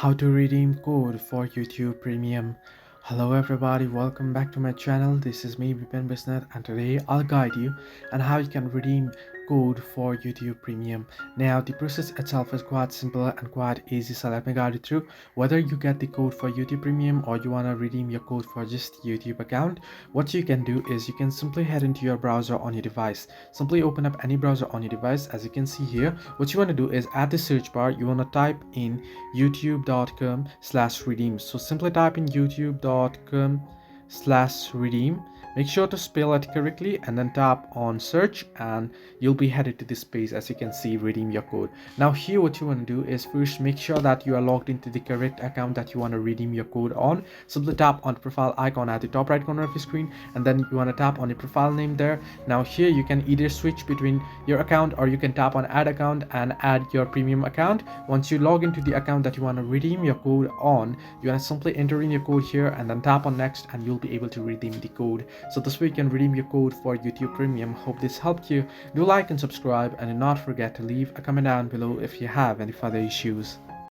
How to redeem code for YouTube Premium. Hello everybody, welcome back to my channel. This is me Vipin Bisnath, and today I'll guide you on how you can redeem code for YouTube Premium. Now the process itself is quite simple and quite easy, so let me guide you through. Whether you get the code for YouTube Premium or you want to redeem your code for just YouTube account, what you can do is you can simply head into your browser on your device. Simply open up any browser on your device. As you can see here, what you want to do is at the search bar you want to type in youtube.com/redeem. So simply type in youtube.com/redeem. Make sure to spell it correctly and then tap on search, and you'll be headed to this page. As you can see, redeem your code. Now here what you want to do is first make sure that you are logged into the correct account that you want to redeem your code on. Simply tap on the profile icon at the top right corner of your screen, and then you want to tap on the profile name there. Now here you can either switch between your account or you can tap on add account and add your premium account. Once you log into the account that you want to redeem your code on, you want to simply enter in your code here and then tap on next, and you'll be able to redeem the code. So this way you can redeem your code for YouTube Premium. Hope this helped you. Do like and subscribe, and do not forget to leave a comment down below if you have any further issues.